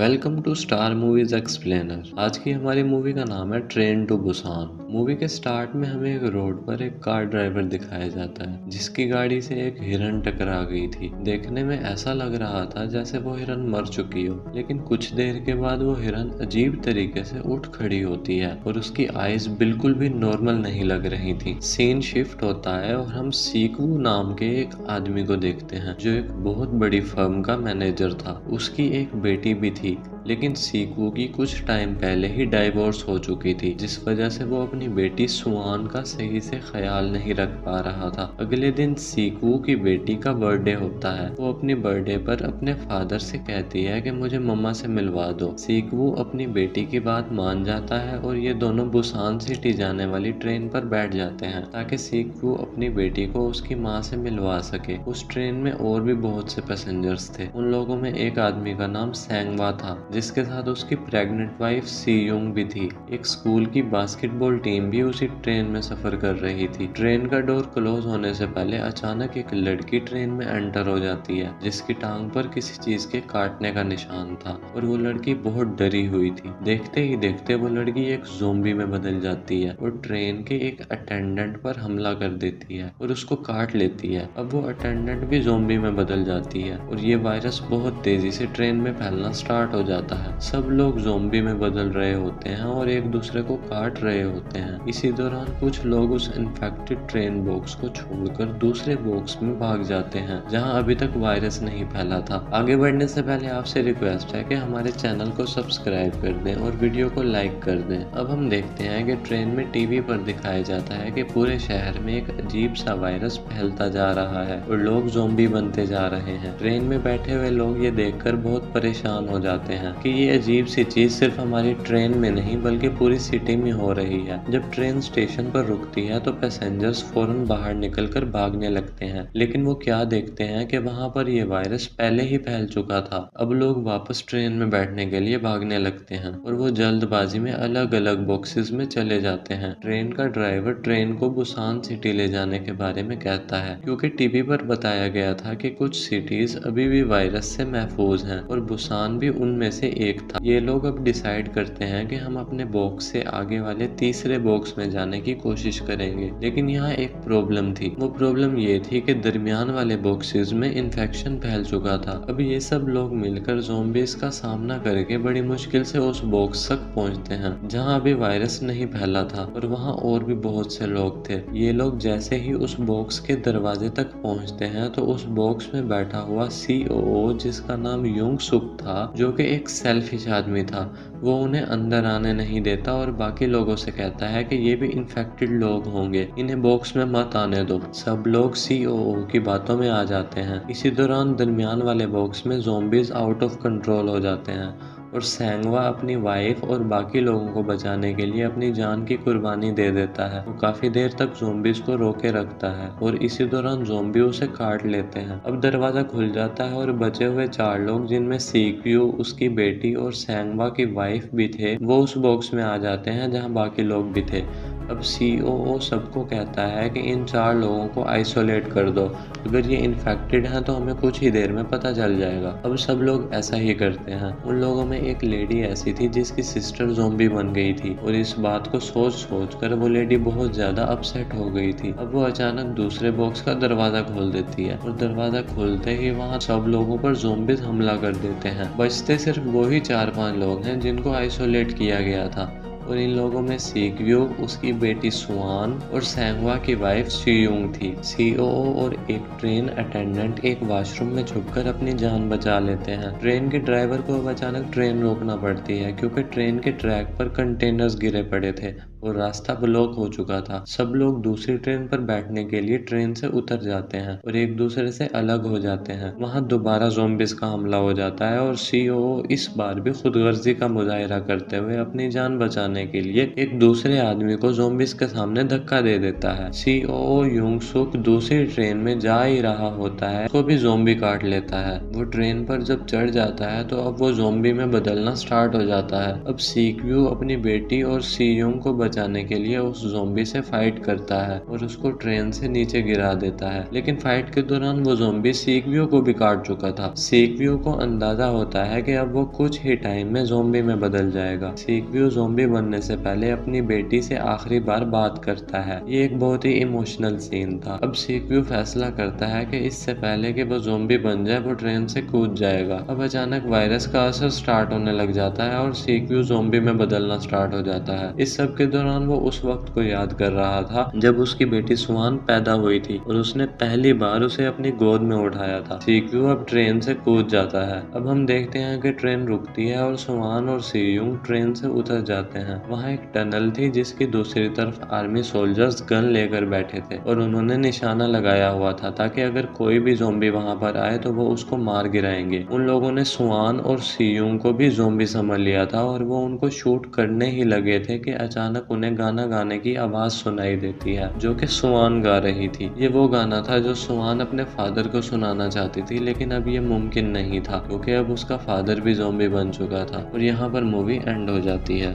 Welcome to star movies explainer. आज की हमारी मूवी का नाम है ट्रेन टू बुसान। मूवी के स्टार्ट में हमें एक रोड पर एक कार ड्राइवर दिखाया जाता है जिसकी गाड़ी से एक हिरन टकरा गई थी। देखने में ऐसा लग रहा था जैसे वो हिरन मर चुकी हो, लेकिन कुछ देर के बाद वो हिरन अजीब तरीके से उठ खड़ी होती है और उसकी आईज बिल्कुल भी नॉर्मल नहीं लग रही थी। सीन शिफ्ट होता है और हम सीकू नाम के एक आदमी को देखते हैं जो एक बहुत बड़ी फर्म का मैनेजर था। उसकी एक बेटी भी थी, लेकिन सीकू की कुछ टाइम पहले ही डाइवोर्स हो चुकी थी, जिस वजह से वो अपनी बेटी सुआन का सही से ख्याल नहीं रख पा रहा था। अगले दिन सीकू की बेटी का बर्थडे होता है। वो अपनी बर्थडे पर अपने फादर से कहती है कि मुझे मम्मा से मिलवा दो। सीकू अपनी बेटी की बात मान जाता है और ये दोनों बुसान सिटी जाने वाली ट्रेन पर बैठ जाते हैं ताकि सीकू अपनी बेटी को उसकी माँ से मिलवा सके। उस ट्रेन में और भी बहुत से पैसेंजर्स थे। उन लोगों में एक आदमी का नाम सेंगवा था जिसके साथ उसकी प्रेग्नेंट वाइफ सीयुंग भी थी। एक स्कूल की बास्केटबॉल टीम भी उसी ट्रेन में सफर कर रही थी। ट्रेन का डोर क्लोज होने से पहले अचानक एक लड़की ट्रेन में एंटर हो जाती है जिसकी टांग पर किसी चीज के काटने का निशान था और वो लड़की बहुत डरी हुई थी। देखते ही देखते वो लड़की एक ज़ोंबी में बदल जाती है और ट्रेन के एक अटेंडेंट पर हमला कर देती है और उसको काट लेती है। अब वो अटेंडेंट भी ज़ोंबी में बदल जाती है और ये वायरस बहुत तेजी से ट्रेन में फैलना स्टार्ट हो जाता है। सब लोग ज़ोंबी में बदल रहे होते हैं और एक दूसरे को काट रहे होते हैं। इसी दौरान कुछ लोग उस इन्फेक्टेड ट्रेन बॉक्स को छोड़कर दूसरे बॉक्स में भाग जाते हैं जहां अभी तक वायरस नहीं फैला था। आगे बढ़ने से पहले आपसे रिक्वेस्ट है कि हमारे चैनल को सब्सक्राइब कर दें और वीडियो को लाइक कर दें। अब हम देखते हैं कि ट्रेन में टीवी पर दिखाया जाता है कि पूरे शहर में एक अजीब सा वायरस फैलता जा रहा है और लोग ज़ोंबी बनते जा रहे हैं। ट्रेन में बैठे हुए लोग ये देखकर बहुत परेशान हो जाते हैं कि ये अजीब सी चीज सिर्फ हमारी ट्रेन में नहीं बल्कि पूरी सिटी में हो रही है। जब ट्रेन स्टेशन पर रुकती है तो पैसेंजर्स फौरन बाहर निकलकर भागने लगते हैं, लेकिन वो क्या देखते हैं कि वहां पर ये वायरस पहले ही फैल चुका था। अब लोग वापस ट्रेन में बैठने के लिए भागने लगते हैं और वो जल्दबाजी में अलग अलग बॉक्सेस में चले जाते हैं। ट्रेन का ड्राइवर ट्रेन को बुसान सिटी ले जाने के बारे में कहता है क्योंकि टीवी पर बताया गया था कि कुछ सिटीज अभी भी वायरस से महफूज हैं और बुसान भी उनमें से एक था। ये लोग अब डिसाइड करते हैं कि हम अपने बॉक्स से आगे वाले तीसरे बॉक्स में जाने की कोशिश करेंगे, लेकिन यहाँ एक प्रॉब्लम थी। वो प्रॉब्लम ये थी कि दरमियान वाले बॉक्सेस में इन्फेक्शन फैल चुका था। अब ये सब लोग मिलकर ज़ोंबीज का सामना करके बड़ी मुश्किल से उस बॉक्स तक पहुँचते हैं जहाँ अभी वायरस नहीं फैला था और वहाँ और भी बहुत से लोग थे। ये लोग जैसे ही उस बॉक्स के दरवाजे तक पहुँचते हैं तो उस बॉक्स में बैठा हुआ सीओओ जिसका नाम युंग सुक था, जो कि एक सेल्फिश आदमी था, वो उन्हें अंदर आने नहीं देता और बाकी लोगों से कहता है कि ये भी इन्फेक्टेड लोग होंगे, इन्हें बॉक्स में मत आने दो। सब लोग सीओओ की बातों में आ जाते हैं। इसी दौरान दरमियान वाले बॉक्स में ज़ोंबीज आउट ऑफ कंट्रोल हो जाते हैं और सेंगवा अपनी वाइफ और बाकी लोगों को बचाने के लिए अपनी जान की कुर्बानी दे देता है। वो काफी देर तक ज़ोंबीज को रोके रखता है और इसी दौरान ज़ोंबी उसे काट लेते हैं। अब दरवाजा खुल जाता है और बचे हुए 4 लोग, जिनमें सीक्यू, उसकी बेटी और सेंगवा की वाइफ भी थे, वो उस बॉक्स में आ जाते हैं जहां बाकी लोग भी थे। अब सीओओ सबको कहता है कि इन 4 लोगों को आइसोलेट कर दो, अगर ये इन्फेक्टेड हैं तो हमें कुछ ही देर में पता चल जाएगा। अब सब लोग ऐसा ही करते हैं। उन लोगों में एक लेडी ऐसी थी जिसकी सिस्टर ज़ोंबी बन गई थी और इस बात को सोच सोच कर वो लेडी बहुत ज़्यादा अपसेट हो गई थी। अब वो अचानक दूसरे बॉक्स का दरवाज़ा खोल देती है और दरवाज़ा खोलते ही वहाँ सब लोगों पर ज़ोंबीज हमला कर देते हैं। बचते सिर्फ वही 4-5 लोग हैं जिनको आइसोलेट किया गया था और इन लोगों में सीक्यू, उसकी बेटी सुआन और सेंगवा की वाइफ सीयुंग थी। सीओओ और एक ट्रेन अटेंडेंट एक वॉशरूम में छुपकर अपनी जान बचा लेते हैं। ट्रेन के ड्राइवर को अब अचानक ट्रेन रोकना पड़ती है क्योंकि ट्रेन के ट्रैक पर कंटेनर्स गिरे पड़े थे और रास्ता ब्लॉक हो चुका था। सब लोग दूसरी ट्रेन पर बैठने के लिए ट्रेन से उतर जाते हैं और एक दूसरे से अलग हो जाते हैं। वहाँ दोबारा ज़ोंबीज का हमला हो जाता है और सीओओ इस बार भी खुदगर्जी का मुजाहिरा करते हुए अपनी जान बचाने के लिए एक दूसरे आदमी को ज़ोंबीज के सामने धक्का दे देता है। सीओओ युंग सुक दूसरी ट्रेन में जा ही रहा होता है, उसको भी ज़ोंबी काट लेता है। वो ट्रेन पर जब चढ़ जाता है तो अब वो ज़ोंबी में बदलना स्टार्ट हो जाता है। अब सीक्यू अपनी बेटी और सीयुंग को बचाने के लिए उस ज़ॉम्बी से फाइट करता है और उसको ट्रेन से नीचे गिरा देता है। लेकिन फाइट के दौरान वो ज़ॉम्बी सीक्वियो को भी काट चुका था। सीक्वियो को अंदाजा होता है कि अब वो कुछ ही टाइम में ज़ॉम्बी में बदल जाएगा। सीक्वियो ज़ॉम्बी बनने से पहले अपनी बेटी से आखिरी बार बात करता है। ये एक बहुत ही इमोशनल सीन था। अब सीक्वियो फैसला करता है कि इससे पहले कि वो ज़ॉम्बी बन जाए वो ट्रेन से कूद जाएगा। अब अचानक वायरस का असर स्टार्ट होने लग जाता है और सीक्वियो ज़ॉम्बी में बदलना स्टार्ट हो जाता है। इस सब के दौरान वो उस वक्त को याद कर रहा था जब उसकी बेटी स्वान पैदा हुई थी और उसने पहली बार उसे अपनी गोद में उठाया था। सीक्वियो अब ट्रेन से कूद जाता है। अब हम देखते हैं कि ट्रेन रुकती है और स्वान और सीयूंग ट्रेन से उतर जाते हैं। वहाँ एक टनल थी जिसकी दूसरी तरफ आर्मी सोल्जर्स गन लेकर बैठे थे और उन्होंने निशाना लगाया हुआ था ताकि अगर कोई भी ज़ॉम्बी वहाँ पर आए तो वो उसको मार गिराएंगे। उन लोगों ने स्वान और सीयूंग को भी ज़ॉम्बी समझ लिया था और वो उनको शूट करने ही लगे थे कि अचानक उन्हें गाना गाने की आवाज़ सुनाई देती है जो कि स्वान गा रही थी। ये वो गाना था जो स्वान अपने फादर को सुनाना चाहती थी, लेकिन अब ये मुमकिन नहीं था क्योंकि अब उसका फादर भी ज़ॉम्बी बन चुका था। और यहाँ पर मूवी एंड हो जाती है।